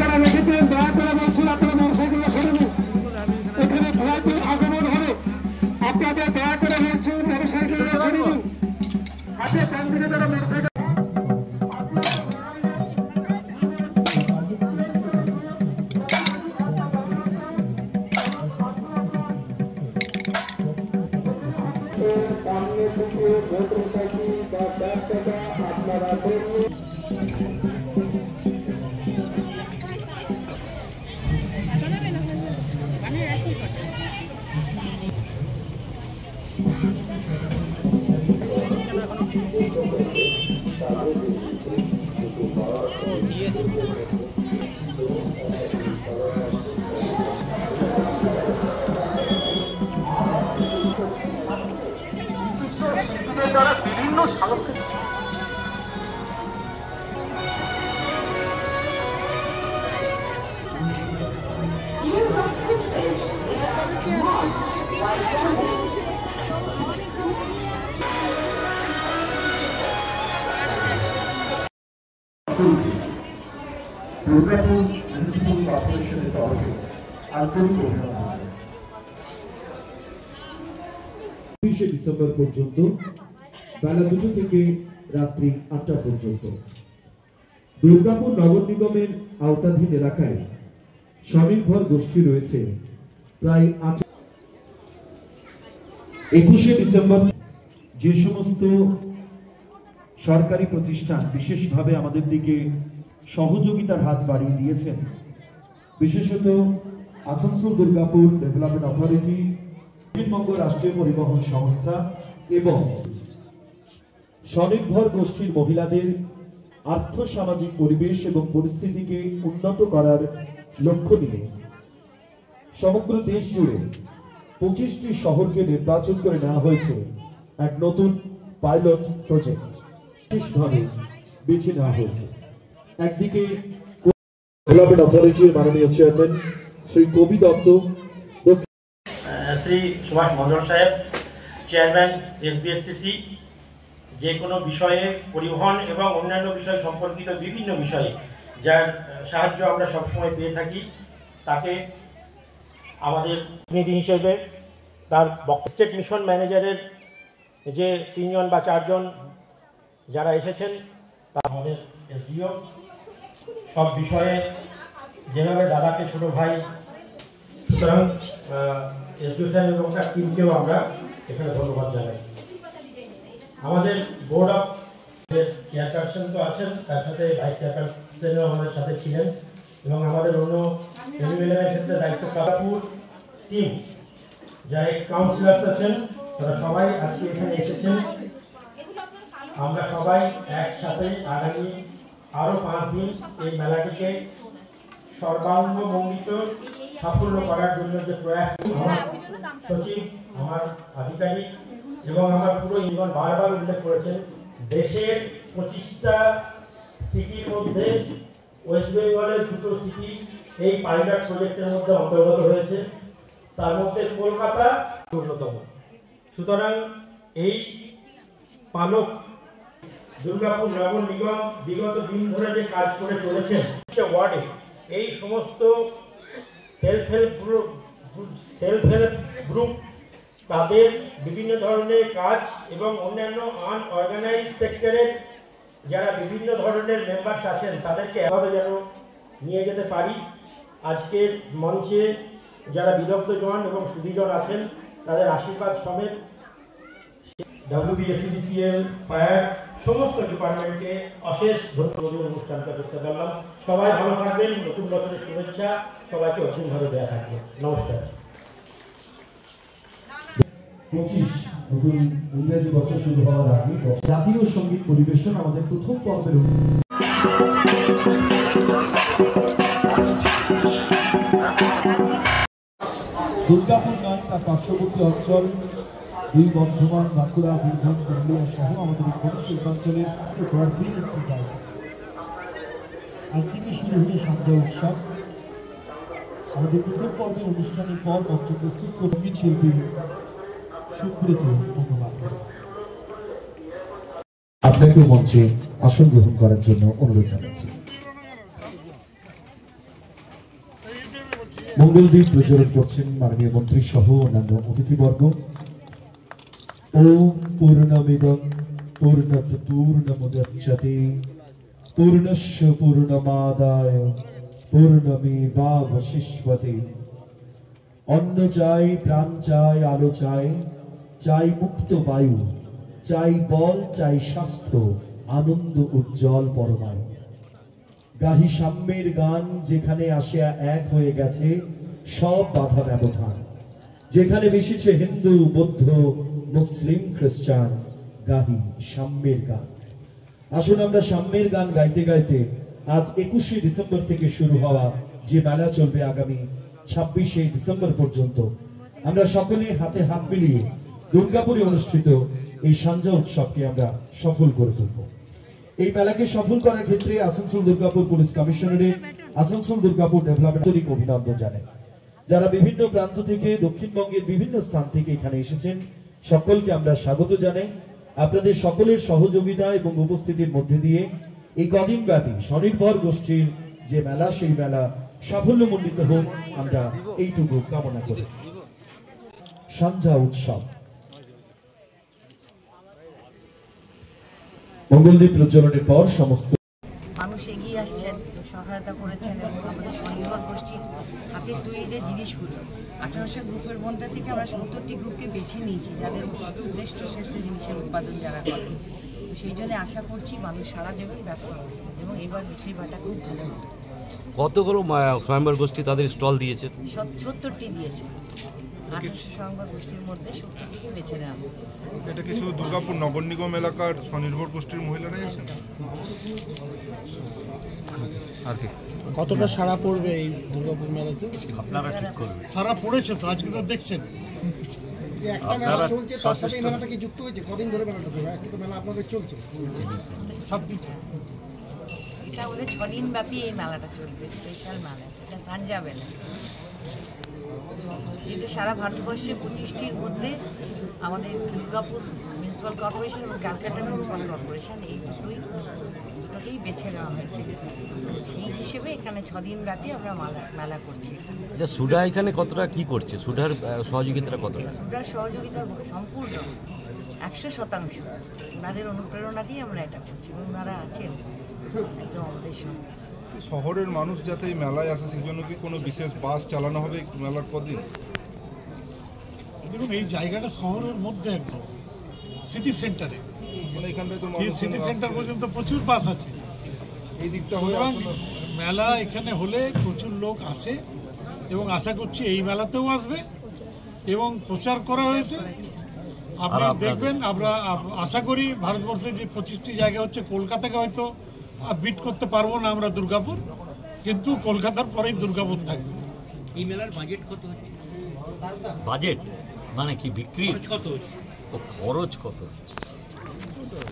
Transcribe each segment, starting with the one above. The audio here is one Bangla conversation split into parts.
যারা রেখেছেন দয়া করে বলছেন আপনারা মোটরসাইকেল সরে নিন। এখানে ভ্লাইটের আগমন হবে, আপনাদের দয়া করে বলছেন মোটরসাইকেল সরে নিন। হাতে পান দিলে যারা মোটরসাইকেল সামনে থেকে মোটরসাইকেল বা চার চাকা আপনারা দ্বারা বিভিন্ন সাংস্কৃতিক দুর্গাপুর মিউনিসিপাল কর্পোরেশনের তরফে আন্তরিক অভিনন্দন। 20 ডিসেম্বর পর্যন্ত বেলা 2 থেকে রাত্রি 8টা পর্যন্ত দুর্গাপুর নগর নিগমের আওতাধীন এলাকায় স্বনির্ভর গোষ্ঠী রয়েছে প্রায় 21 ডিসেম্বর যে সমস্ত সরকারি প্রতিষ্ঠান বিশেষভাবে আমাদের দিকে সহযোগিতার হাত বাড়িয়ে দিয়েছেন, বিশেষত আসানসোল দুর্গাপুর ডেভেলপমেন্ট অথরিটি, পশ্চিমবঙ্গ রাষ্ট্রীয় পরিবহন সংস্থা এবং স্বনির্ভর গোষ্ঠীর মহিলাদের আর্থ সামাজিক পরিবেশ এবং পরিস্থিতিকে উন্নত করার লক্ষ্য নিয়ে সমগ্র দেশ জুড়ে 25টি শহরকে নির্বাচন করে নেওয়া হয়েছে এক নতুন পাইলট প্রজেক্ট বিশেষভাবে বেছে নেওয়া হয়েছে। একদিকে ডেভেলপমেন্ট অথরিটির মাননীয় চেয়ারম্যান শ্রী কবি দত্ত, শ্রী সুভাষ মন্ডল সাহেব চেয়ারম্যান এসবিএসটিসি, যে কোনো বিষয়ে পরিবহন এবং অন্যান্য বিষয় সম্পর্কিত বিভিন্ন বিষয়ে যার সাহায্য আমরা সবসময় পেয়ে থাকি, তাকে আমাদের প্রতিনিধি হিসেবে তার স্টেট মিশন ম্যানেজারের যে 3 জন বা 4 জন যারা এসেছেন, তা আমাদের এসডিও সব বিষয়ে যেভাবে দাদাকে ছোট ভাই, সুতরাং এসডিও সাহেব এবং তার টিমকেও আমরা এখানে ধন্যবাদ জানাই। আমাদের বোর্ড অফ চেয়ারপারসন তো আছেন, তার সাথে ভাইস চেয়ারপারসনও আমাদের সাথে ছিলেন এবং আমাদের অন্য এমএলএর ক্ষেত্রে দায়িত্বপ্রাপ্ত টিম যারা এক্স কাউন্সিলার্স আছেন, তারা সবাই আজকে এখানে এসেছেন। আমরা সবাই একসাথে আগামী আরও 5 দিন এই মেলাটিকে সর্বাঙ্গমণ্ডিত সাফল্য করার জন্য যে প্রয়াস, আমার সচিব, আমার আধিকারিক এবং আমার পুরো ইউনিয়ন বারবার উল্লেখ করেছেন, দেশের 25টা সিটির মধ্যে ওয়েস্ট বেঙ্গলের 2টো সিটি এই পাইলট প্রজেক্টের মধ্যে অন্তর্গত হয়েছে, তার মধ্যে কলকাতা অন্যতম। সুতরাং এই পালক দুর্গাপুর নগর নিগম বিগত দিন ধরে যে কাজ করে চলেছেন ওয়ার্ডে, এই সমস্ত সেলফ হেল্প গ্রুপ তাদের বিভিন্ন ধরনের কাজ এবং অন্যান্য আনঅর্গানাইজ সেক্টরের যারা বিভিন্ন ধরনের মেম্বার্স আছেন, তাদেরকে এভাবে যেন নিয়ে যেতে পারি। আজকের মঞ্চে যারা বিদগ্ধজন এবং সুধীজন আছেন, তাদের আশীর্বাদ সমেত WBSCDCL, ফায়ার সমস্ত ডিপার্টমেন্টকে অশেষ ধন্যবাদ অনুষ্ঠানটা করতে পারলাম। সবাই ভালো থাকবেন, নতুন বছরের শুভেচ্ছা সবাইকে অসীমভাবে দেওয়া থাকবে। নমস্কার। 25 নতুন ইংরেজি বছর শুরু হওয়ার আগে জাতীয় সঙ্গীত পরিবেশন আমাদের প্রথম পর্বের দুর্গাপুর নয়, তার পার্শ্ববর্তী অঞ্চল দুই বর্ধমান, বাঁকুড়া, বীরভূম, পুরুলিয়া সহ আমাদের উত্তর শিল্পাঞ্চলের গর্বের একটি জায়গা। আজ থেকে শুরু হলো সন্ধ্যা উৎসব। আমাদের প্রথম পর্বের অনুষ্ঠানের পর মঞ্চ প্রস্তুত সঙ্গীত শিল্পী সুব্রত মুখোপাধ্যায়। আপনাকেও মঞ্চে আসন গ্রহণ করার জন্য অনুরোধ জানাচ্ছি। মঙ্গলদ্বীপ প্রজ্বলন করছেন মাননীয় মন্ত্রী সহ অন্যান্য অতিথিবর্গ। ওম পূর্ণমিদং পূর্ণাৎ পূর্ণমুদচ্যতে পূর্ণস্য পূর্ণমাদায় পূর্ণমেবাবশিষ্যতে। অন্ন চাই, প্রাণ চাই, আলো চাই, চাই মুক্ত বায়ু, চাই বল, চাই স্বাস্থ্য, আনন্দ উজ্জ্বল পরমায়ু। গাহি সাম্যের গান, যেখানে আসিয়া এক হয়ে গেছে সব বাধা ব্যবধান। যেখানে মিশেছে হিন্দু, বৌদ্ধ, মুসলিম, খ্রিস্টান, গাহি সাম্যের গান। আসুন আমরা সাম্যের গান গাইতে গাইতে আজ 21শে ডিসেম্বর থেকে শুরু হওয়া যে মেলা চলবে আগামী 26শে ডিসেম্বর পর্যন্ত, আমরা সকলে হাতে হাত মিলিয়ে দুর্গাপুরে অনুষ্ঠিত এই সাঞ্জা উৎসবকে আমরা সফল করে তুলব। এই মেলাকে সফল করার ক্ষেত্রে আসানসোল দুর্গাপুর পুলিশ কমিশনারের আসানসোল দুর্গাপুর ডেভেলপমেন্ট অভিনন্দন জানাই। যারা বিভিন্ন প্রান্ত থেকে, দক্ষিণবঙ্গের বিভিন্ন স্থান থেকে এখানে এসেছেন, সকলকে আমরা স্বাগত জানাই। আপনাদের সকলের সহযোগিতা এবং উপস্থিতির মধ্যে দিয়ে এই কদিন ব্যাপী স্বনির্ভর গোষ্ঠীর যে মেলা, সেই মেলা সাফল্যমণ্ডিত হোক, আমরা এইটুকু কামনা করি। সাঞ্জা উৎসব মঙ্গলদ্বীপ প্রজ্বলনের পর সমস্ত মানুষ এগিয়ে আসছেন, সহায়তা করেছেন এবং আমাদের স্বনির্ভর গোষ্ঠীর হাতের তৈরি যে জিনিসগুলো 1800 গ্রুপের মধ্যে থেকে আমরা 70টি গ্রুপকে বেছে নিয়েছি, যাদের শ্রেষ্ঠ শ্রেষ্ঠ জিনিসের উৎপাদন যারা করে। সেই জন্য আশা করছি মানুষ সাড়া দেবেন ব্যাপক, এবং এবার বিক্রি বাটা খুব ভালো হবে। কতগুলো স্বয়ম্বর গোষ্ঠী তাদের স্টল দিয়েছে? 70টি দিয়েছে। 1800 স্বয়ম্বর গোষ্ঠীর মধ্যে 70টিকে বেছে নেওয়া হয়েছে। এটা কি শুধু দুর্গাপুর নগর নিগম এলাকার স্বনির্ভর গোষ্ঠীর মহিলারাই আছেন? আর কি কতটা সাড়া পড়বে এই দুর্গাপুর মেলাতে? আপনারা ঠিক করবেন। সাড়া পড়েছে তো, আজকে তো দেখছেন যে একটা মেলা চলছে, তার সাথে এই মেলাটা কি যুক্ত হয়েছে? কদিন ধরে মেলাটা চলবে? একটা তো মেলা আপনাদের চলছে 7 দিন। এটা ওদের 6 দিন ব্যাপী এই মেলাটা চলবে, স্পেশাল মেলা। এটা সাঞ্জা মেলা, যেটা সারা ভারতবর্ষে 25টির মধ্যে আমাদের দুর্গাপুর মিউনিসিপ্যাল কর্পোরেশন এবং ক্যালকাটা মিউনিসিপ্যাল কর্পোরেশন এই দুটোকেই বেছে নেওয়া হয়েছে। সেই হিসেবে এখানে 6 দিন ব্যাপী আমরা মেলা করছি। আচ্ছা, সুডা এখানে কতটা কি করছে? সুডার সহযোগিতাটা কতটা? সুডার সহযোগিতা সম্পূর্ণ 100%। ওনাদের অনুপ্রেরণা দিয়ে আমরা এটা করছি এবং ওনারা আছেন একদম আমাদের সঙ্গে। শহরের মানুষ যাতে এই মেলায় আসে, সেই জন্য কি কোনো বিশেষ বাস চালানো হবে মেলার কদিন? দেখুন, এই জায়গাটা শহরের মধ্যে একদম সিটি সেন্টারে, মানে এখানটায় তো সিটি সেন্টার পর্যন্ত প্রচুর বাস আছে। এই দিকটা হয়ে আসে না? মেলা এখানে হলে প্রচুর লোক আসে এবং আশা করছি এই মেলাতেও আসবে এবং প্রচার করা হয়েছে। আপনি দেখবেন, আমরা আশা করি ভারতবর্ষের যে 25টি জায়গা হচ্ছে, কলকাতাকে হয়তো বিট করতে পারবো না আমরা দুর্গাপুর, কিন্তু কলকাতার পরেই দুর্গাপুর থাকবে। এই মেলার বাজেট কত হচ্ছে? বাজেট মানে কি, বিক্রি কত হচ্ছে? ও খরচ কত হচ্ছে?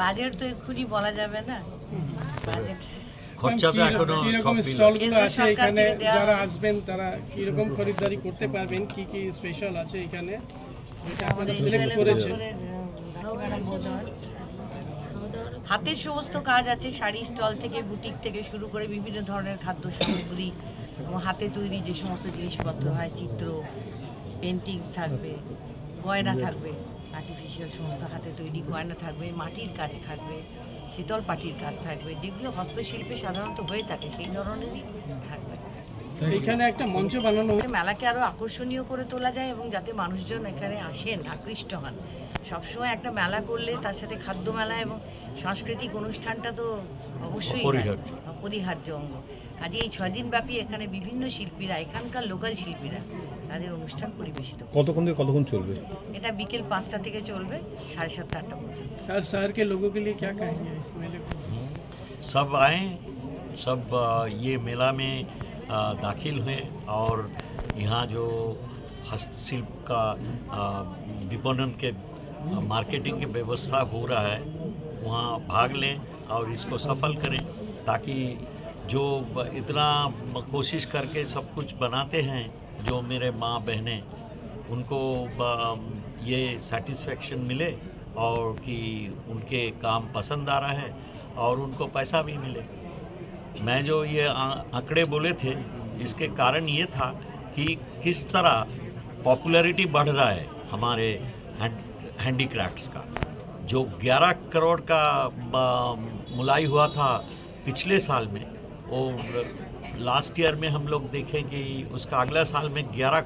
বাজেট তো এক্ষুনি বলা যাবে না। বাজেট খরচা তো এখনো কিরকম স্টলগুলো আছে এখানে, যারা আসবেন তারা কিরকম খরিদ্দারি করতে পারবেন, কি কি স্পেশাল আছে এখানে, এটা আপনারা সিলেক্ট করেছেন? হাতের সমস্ত কাজ আছে, শাড়ি স্টল থেকে, বুটিক থেকে শুরু করে বিভিন্ন ধরনের খাদ্য সামগ্রী এবং হাতে তৈরি যে সমস্ত জিনিসপত্র হয়, চিত্র, পেন্টিংস থাকবে, গয়না থাকবে, আর্টিফিশিয়াল সমস্ত হাতে তৈরি গয়না থাকবে, মাটির কাজ থাকবে, শীতল পাটির কাজ থাকবে, যেগুলো হস্তশিল্পে সাধারণত হয়ে থাকে সেই ধরনেরই থাকবে। এখানে একটা মঞ্চ বানানো মেলাকে আরো আকর্ষণীয় করে তোলা যায় এবং যাতে মানুষজন এখানে আসেন, আকৃষ্ট হন। সবসময় একটা মেলা করলে তার সাথে খাদ্য মেলা এবং সাংস্কৃতিক অনুষ্ঠানটা তো অবশ্যই অপরিহার্য অঙ্গ। কাজে এই 6 দিন ব্যাপী এখানে বিভিন্ন শিল্পীরা, এখানকার লোকাল শিল্পীরা তাদের অনুষ্ঠান পরিবেশিত। কতক্ষণ থেকে কতক্ষণ চলবে? এটা বিকেল 5টা থেকে চলবে 7:30 8টা পর্যন্ত। স্যার, शहर के लोगों के लिए क्या कहेंगे इस मेले को? सब आए, सब ये मेला में दाखिल हुए और यहाँ जो हस्तशिल्प का विपणन के मार्केटिंग की व्यवस्था हो रहा है, वहाँ भाग लें और इसको सफल करें, ताकि जो इतना कोशिश करके सब कुछ बनाते हैं जो मेरे माँ बहनें, उनको ये सेटिस्फेक्शन मिले और कि उनके काम पसंद आ रहा है और उनको पैसा भी मिले। मैं जो ये आंकड़े बोले थे, इसके कारण ये था कि किस तरह पॉपुलैरिटी बढ़ रहा है हमारे हैंडीक्राफ्ट्स का। जो 11 करोड़ का मुलाई हुआ था पिछले साल में, वो लास्ट ईयर में हम लोग देखें कि उसका अगला साल में 11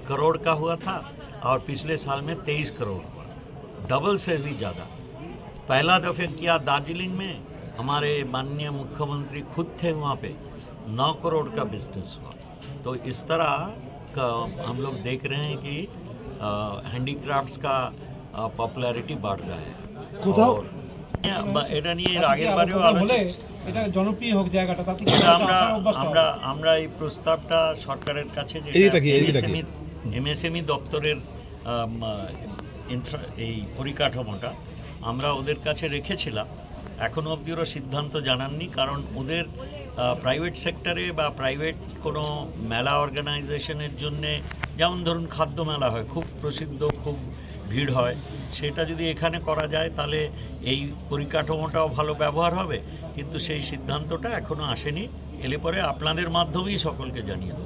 करोड़ का हुआ था और पिछले साल में 23 करोड़ हुआ, डबल से भी ज़्यादा। पहला दफ़े किया दार्जिलिंग में, हमारे माननीय मुख्यमंत्री खुद थे वहाँ पे, 9 करोड़ का बिजनेस हुआ। तो इस तरह का हम लोग देख रहे हैं कि হ্যান্ডিক্রাফটস का পপুলারিটি बढ़ रहा है। কোথাও এটা নিয়ে এর আগের বারেও এটা জনপ্রিয় হোক জায়গাটা, তাতে আমরা এই প্রস্তাবটা সরকারের কাছে এমএসএমই দপ্তরের এই পরিকাঠামোটা আমরা ওদের কাছে রেখেছিলাম। এখনও অবধি ওরা সিদ্ধান্ত জানাননি, কারণ ওদের প্রাইভেট সেক্টরে বা প্রাইভেট কোনো মেলা অর্গানাইজেশনের জন্যে, যেমন ধরুন খাদ্য মেলা হয়, খুব প্রসিদ্ধ, খুব ভিড় হয়, সেটা যদি এখানে করা যায় তাহলে এই পরিকাঠামোটাও ভালো ব্যবহার হবে। কিন্তু সেই সিদ্ধান্তটা এখনও আসেনি, এলে পরে আপনাদের মাধ্যমেই সকলকে জানিয়ে দেব।